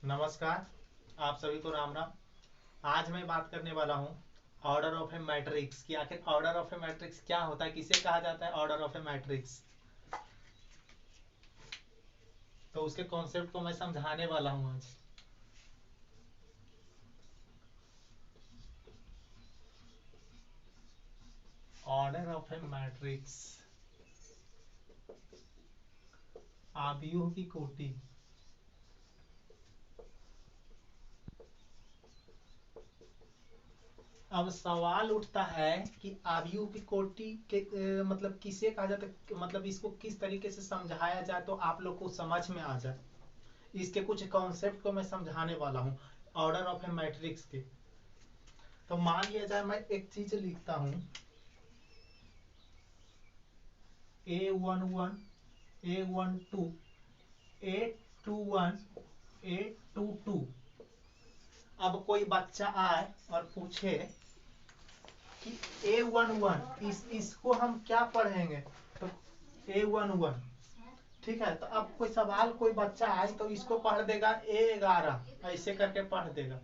नमस्कार। आप सभी को राम राम। आज मैं बात करने वाला हूँ ऑर्डर ऑफ ए मैट्रिक्स की। आखिर ऑर्डर ऑफ ए मैट्रिक्स क्या होता है, किसे कहा जाता है ऑर्डर ऑफ ए मैट्रिक्स। तो उसके कॉन्सेप्ट को मैं समझाने वाला हूँ आज। ऑर्डर ऑफ ए मैट्रिक्स, आव्यूह की कोटि। अब सवाल उठता है कि आव्यूह की कोटि के मतलब किसे कहा जाता है, मतलब इसको किस तरीके से समझाया जाए तो आप लोग को समझ में आ जाए। इसके कुछ कॉन्सेप्ट को मैं समझाने वाला हूँ ऑर्डर ऑफ ए मैट्रिक्स के। तो मान लिया जाए मैं एक चीज लिखता हूँ A11 A12 A21 A22। अब कोई बच्चा आए और पूछे कि A11 इसको हम क्या पढ़ेंगे, तो A11 ठीक है। तो अब कोई सवाल कोई बच्चा आए तो इसको पढ़ देगा A11, ऐसे करके पढ़ देगा।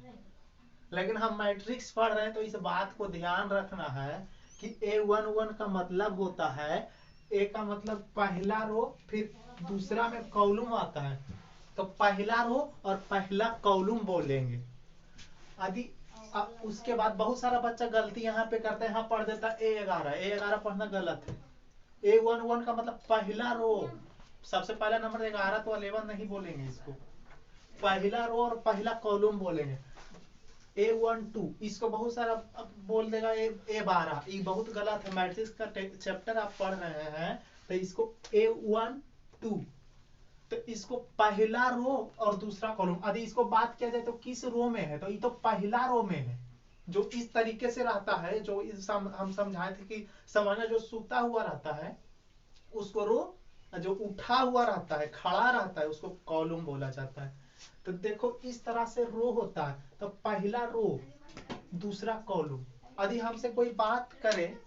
लेकिन हम मैट्रिक्स पढ़ रहे हैं तो इस बात को ध्यान रखना है कि A11 का मतलब होता है, ए का मतलब पहला रो, फिर दूसरा में कॉलम आता है, तो पहला रो और पहला कॉलम बोलेंगे। यदि उसके बाद बहुत सारा बच्चा गलती यहाँ पे करता है, यहाँ पढ़ देता है A11 पढ़ना गलत है। A11 का मतलब पहला रो, सबसे पहला नंबर 11 तो 11 नहीं बोलेंगे इसको, पहला रो और पहला कॉलम बोलेंगे। A12 इसको बहुत सारा बोल देगा A12, ये बहुत गलत है। मैट्रिक्स का चैप्टर आप पढ़ रहे हैं तो इसको A12, तो इसको पहला रो और दूसरा कॉलम। यदि इसको बात किया जाए तो किस रो में है, तो ये तो पहला रो में है। जो इस तरीके से रहता है, जो हम समझाए थे कि समझना, जो सूता हुआ रहता है उसको रो, जो उठा हुआ रहता है खड़ा रहता है उसको कॉलम बोला जाता है। तो देखो इस तरह से रो होता है, तो पहला रो दूसरा कॉलम। यदि हमसे कोई बात करे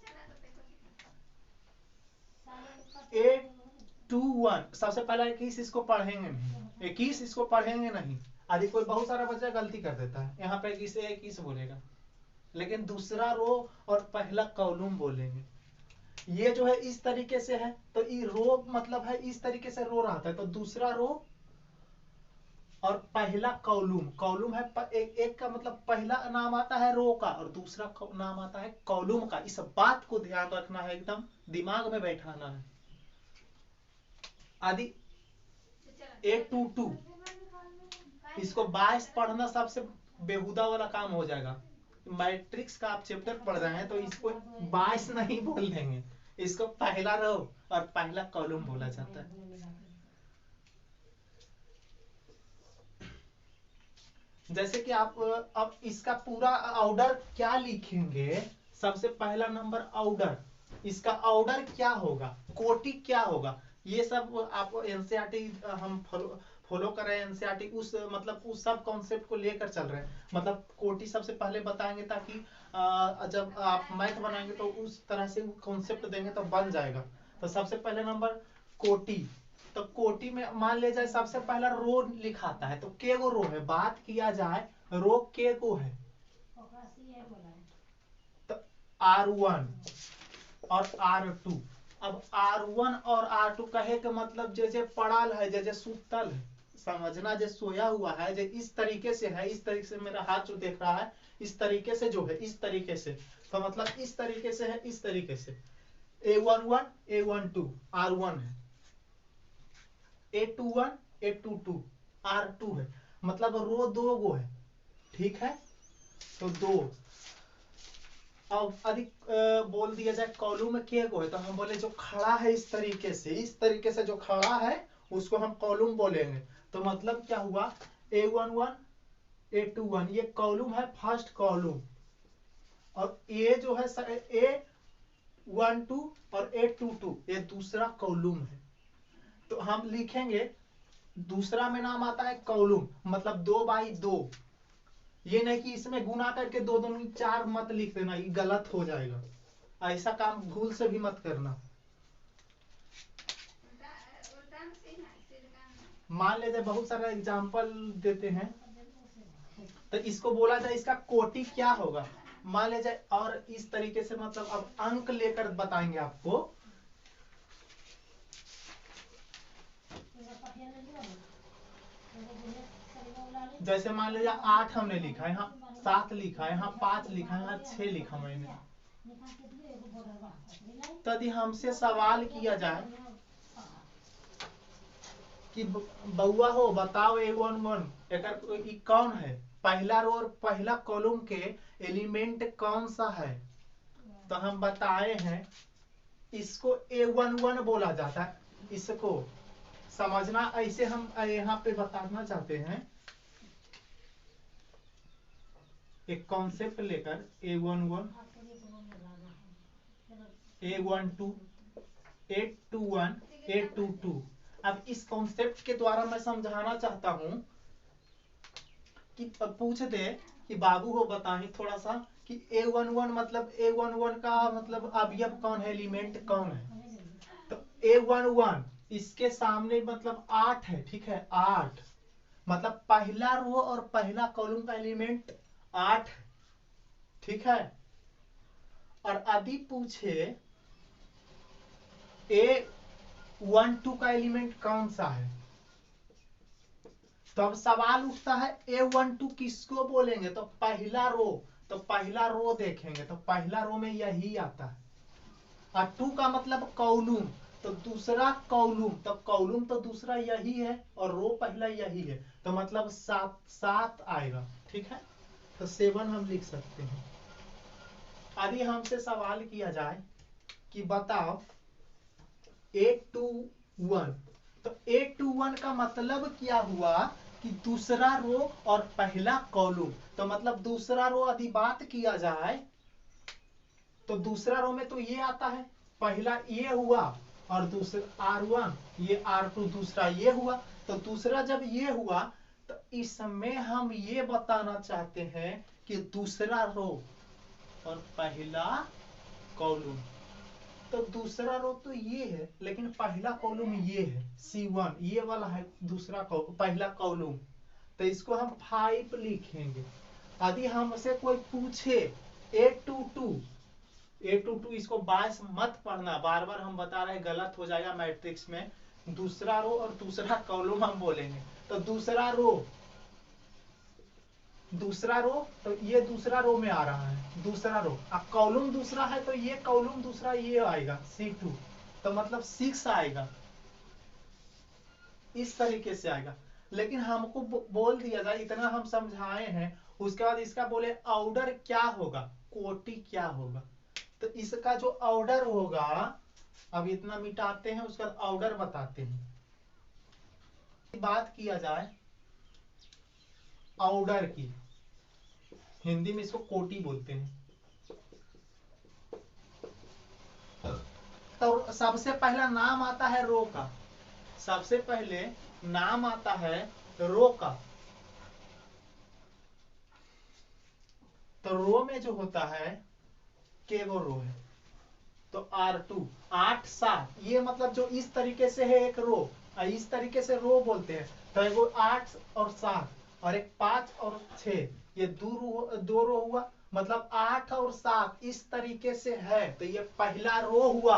A21, सबसे पहला 21 इसको पढ़ेंगे नहीं, 21 इसको पढ़ेंगे नहीं। यदि कोई बहुत सारा बच्चा गलती कर देता है, यहाँ पे 21 बोलेगा, लेकिन दूसरा रो और पहला कॉलम बोलेंगे। ये जो है इस तरीके से है, तो ये रो मतलब है इस तरीके से रो रहा था, तो दूसरा रो और पहला कॉलम। कॉलम है एक का मतलब पहला नाम आता है रो का और दूसरा नाम आता है कॉलम का। इस बात को ध्यान रखना है, एकदम दिमाग में बैठाना है। आदि A22 इसको 22 पढ़ना सबसे बेहुदा वाला काम हो जाएगा। मैट्रिक्स का आप चैप्टर पढ़ रहे हैं तो इसको 22 नहीं बोल देंगे, इसको पहला रो और पहला कॉलम बोला जाता है। जैसे कि आप अब इसका पूरा ऑर्डर क्या लिखेंगे, सबसे पहला नंबर ऑर्डर, इसका ऑर्डर क्या होगा, कोटि क्या होगा, ये सब आप एनसीईआरटी हम फॉलो कर रहे हैं। एनसीईआरटी उस मतलब उस सब कॉन्सेप्ट को लेकर चल रहे हैं। मतलब कोटि सबसे पहले बताएंगे ताकि जब आप मैथ बनाएंगे तो उस तरह से कॉन्सेप्ट देंगे तो बन जाएगा। तो सबसे पहले नंबर कोटि, तो कोटि में मान ले जाए सबसे पहला रो लिखाता है, तो के गो रो है, बात किया जाए रो के गो है, तो R1 और R2। अब R1 और R2 कहे के मतलब जैसे पड़ाल है, जैसे सुतल है, समझना जो सोया हुआ है, जो इस तरीके से है, इस तरीके से मेरा हाथ जो देख रहा है इस तरीके से जो है, इस तरीके से, तो मतलब इस तरीके से है, इस तरीके से। A11 A12 R1 है, A21 A22 R2 है, मतलब रो दो गो है, ठीक है, तो दो। अब अधिक बोल दिया जाए कॉलम में के गो है, तो हम बोले जो खड़ा है इस तरीके से, इस तरीके से जो खड़ा है उसको हम कॉलम बोलेंगे। तो मतलब क्या हुआ, A11 A21 ये कॉलम है, फर्स्ट कॉलम, और ये जो है A12 और A22 ये दूसरा कॉलम है। तो हम लिखेंगे दूसरा में नाम आता है कॉलम, मतलब 2/2। ये नहीं कि इसमें गुना करके दो दोनों 4 मत लिख देना, ये गलत हो जाएगा। ऐसा काम भूल से भी मत करना। मान लेते बहुत सारा एग्जाम्पल देते हैं। तो इसको बोला जाए इसका कोटि क्या होगा, मान ले जाए। और इस तरीके से मतलब अब अंक लेकर बताएंगे आपको। जैसे मान लीजिए 8 हमने लिखा है, यहाँ 7 लिखा है, यहाँ 5 लिखा है, यहाँ 6 लिखा मैंने। तो यदि हमसे सवाल किया जाए कि बउआ हो बताओ A11 एक कौन है, पहला रो और पहला कॉलम के एलिमेंट कौन सा है, तो हम बताए हैं इसको A11 बोला जाता है। इसको समझना ऐसे हम यहाँ पे बताना चाहते हैं, एक कॉन्सेप्ट लेकर A11 A12 A21 A22। अब इस कॉन्सेप्ट के द्वारा मैं समझाना चाहता हूं कि पूछते कि बाबू हो बताएं थोड़ा सा कि A11 मतलब A11 का मतलब अवयव कौन है, एलिमेंट कौन है। तो A11 इसके सामने मतलब 8 है, ठीक है 8 मतलब पहला रो और पहला कॉलम का एलिमेंट 8 है, ठीक है। और यदि पूछे A12 का एलिमेंट कौन सा है, तो अब सवाल उठता है A12 किसको बोलेंगे, तो पहला रो, तो पहला रो देखेंगे तो पहला रो में यही आता है। और 2 का मतलब कॉलम, तो दूसरा कॉलम, तो कॉलम तो दूसरा यही है और रो पहला यही है, तो मतलब 7 आएगा, ठीक है। तो 7 हम लिख सकते हैं। यदि हमसे सवाल किया जाए कि बताओ A21, तो A21 का मतलब क्या हुआ कि दूसरा रो और पहला कॉलम, तो मतलब दूसरा रो यदि बात किया जाए तो दूसरा रो में तो ये आता है, पहला ये हुआ और दूसरा R1, ये R2 दूसरा ये हुआ, तो दूसरा जब ये हुआ तो इसमें हम ये बताना चाहते हैं कि दूसरा रो और पहला कॉलम, तो दूसरा रो तो ये है लेकिन पहला कॉलम ये है C1, ये वाला है दूसरा पहला कॉलम, तो इसको हम 5 लिखेंगे। यदि हमसे कोई पूछे A22 इसको 22 मत पढ़ना, बार बार हम बता रहे हैं गलत हो जाएगा मैट्रिक्स में। दूसरा रो और दूसरा कॉलम हम बोलेंगे, तो दूसरा रो तो ये दूसरा रो में आ रहा है, दूसरा रो अब कॉलम दूसरा है तो ये कॉलम दूसरा ये आएगा C2, तो मतलब 6 आएगा, इस तरीके से आएगा। लेकिन हमको बोल दिया जाए, इतना हम समझाए हैं, उसके बाद इसका बोले ऑर्डर क्या होगा, कोटि क्या होगा, तो इसका जो ऑर्डर होगा, अब इतना मिटाते हैं उसका ऑर्डर बताते हैं। बात किया जाए ऑर्डर की, हिंदी में इसको कोटि बोलते हैं। तो सबसे पहला नाम आता है रो का, सबसे पहले नाम आता है रो का। तो रो में जो होता है केवल रो है, तो R2 8 7, ये मतलब जो इस तरीके से है एक रो, इस तरीके से रो बोलते हैं। तो एगो 8 और 7 और एक 5 और 6, ये दो रो हुआ, मतलब 8 और 7 इस तरीके से है, तो ये पहला रो हुआ।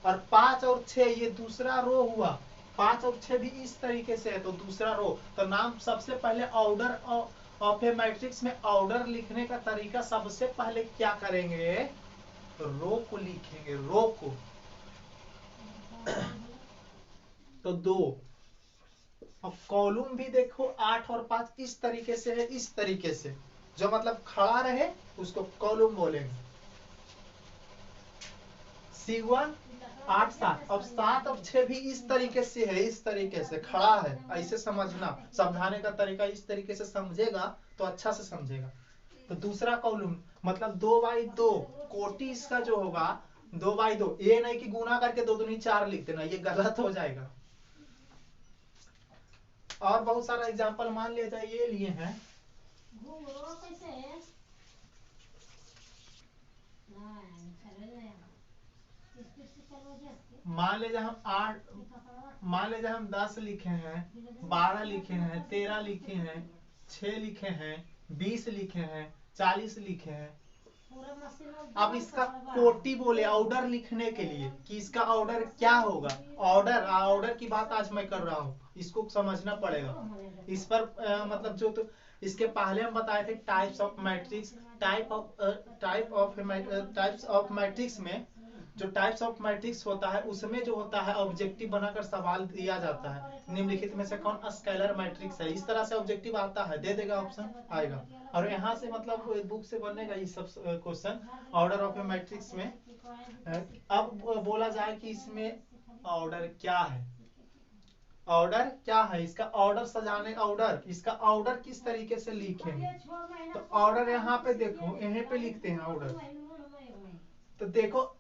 और 5 और 6 ये दूसरा रो हुआ, 5 और 6 भी इस तरीके से है, तो दूसरा रो। तो नाम सबसे पहले ऑर्डर ऑफ ए मैट्रिक्स में ऑर्डर लिखने का तरीका, सबसे पहले क्या करेंगे, रो को लिखेंगे, रो को। तो 2, अब कॉलम भी देखो 8 और 5 इस तरीके से है, इस तरीके से जो मतलब खड़ा रहे उसको कॉलम बोलेंगे। C1 8 7, अब 7 और 6 भी इस तरीके से है, इस तरीके से खड़ा है, ऐसे समझना, समझाने का तरीका इस तरीके से समझेगा तो अच्छा से समझेगा। तो दूसरा कॉलम मतलब 2/2, कोटि इसका जो होगा 2/2, ये नहीं कि गुना करके 2 दूनी 4 लिख देना, ये गलत हो जाएगा। और बहुत सारा एग्जांपल मान लिया जाए, ये लिए हैं मान लीजिए हम 8, मान लीजिए हम 10 लिखे हैं, 12 लिखे हैं, 13 लिखे हैं, 6 लिखे हैं, 20 लिखे हैं, 40 लिखे हैं। अब इसका कोटि बोले ऑर्डर लिखने के लिए कि इसका ऑर्डर क्या होगा। ऑर्डर की बात आज मैं कर रहा हूँ, इसको समझना पड़ेगा। इस पर मतलब जो तो इसके पहले हम बताए थे types of matrix. Types of matrix में जो टाइप्स ऑफ मैट्रिक्स होता है उसमें जो होता है ऑब्जेक्टिव बनाकर सवाल दिया जाता है, निम्नलिखित में से कौन स्केलर मैट्रिक्स है। इस तरह से ऑब्जेक्टिव आता है, दे देगा ऑप्शन आएगा, और यहाँ से मतलब बुक से बनेगा ये सब question order of A matrix में। अब बोला जाए कि इसमें ऑर्डर क्या है, ऑर्डर क्या है, इसका ऑर्डर सजाने ऑर्डर, इसका ऑर्डर किस तरीके से लिखेंगे। तो ऑर्डर यहाँ पे देखो, यहीं पे लिखते हैं ऑर्डर। तो देखो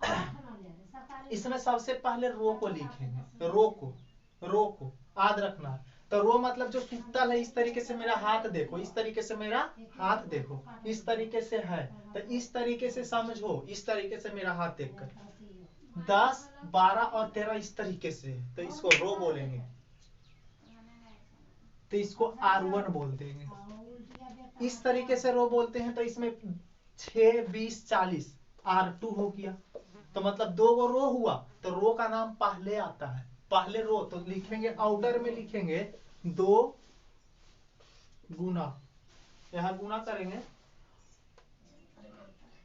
इसमें सबसे पहले रो को लिखेंगे, रो को याद रखना। तो रो मतलब जो सुतल है, इस तरीके से मेरा हाथ देखो, इस तरीके से मेरा हाथ देखो, इस तरीके से है, तो इस तरीके से समझो, इस तरीके से मेरा हाथ देखकर 10, 12 और 13 इस तरीके से, तो इसको रो बोलेंगे। तो इसको R1 बोल देंगे। इस तरीके से रो बोलते हैं। तो इसमें 6, 20, 40 R2 हो गया। तो मतलब 2 गो रो हुआ, तो रो का नाम पहले आता है, पहले रो। तो लिखेंगे ऑर्डर में लिखेंगे 2 गुना, यहां गुना करेंगे,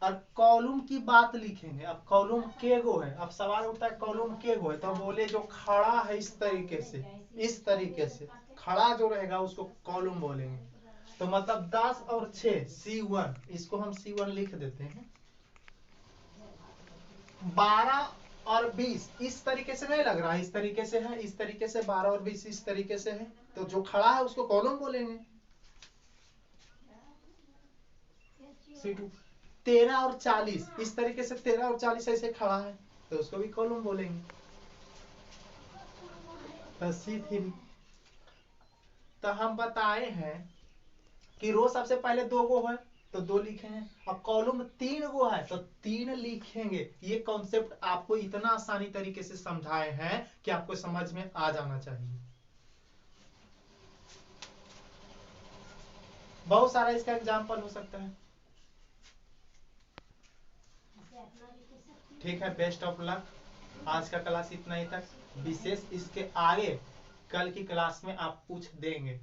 और कॉलम की बात लिखेंगे। अब कॉलम के गो है, अब सवाल उठता है कॉलम के गो है, तो बोले जो खड़ा है इस तरीके से, इस तरीके से खड़ा जो रहेगा उसको कॉलम बोलेंगे। तो मतलब 10 और 6 C1, इसको हम C1 लिख देते हैं। 12 और 20 इस तरीके से नहीं लग रहा है, इस तरीके से है, इस तरीके से 12 और 20 इस तरीके से है, तो जो खड़ा है उसको कॉलम बोलेंगे। C2 13 और 40 इस तरीके से, 13 और 40 ऐसे खड़ा है, तो उसको भी कॉलम बोलेंगे। तो C3 तो हम बताए हैं कि रो सबसे पहले 2 गो है, तो 2 लिखेंगे। अब कॉलम 3 गो है, तो 3 लिखेंगे। ये कॉन्सेप्ट आपको इतना आसानी तरीके से समझाए हैं कि आपको समझ में आ जाना चाहिए। बहुत सारा इसका एग्जाम्पल हो सकता है। ठीक है, बेस्ट ऑफ लक। आज का क्लास इतना ही तक। विशेष इसके आगे कल की क्लास में आप पूछ देंगे।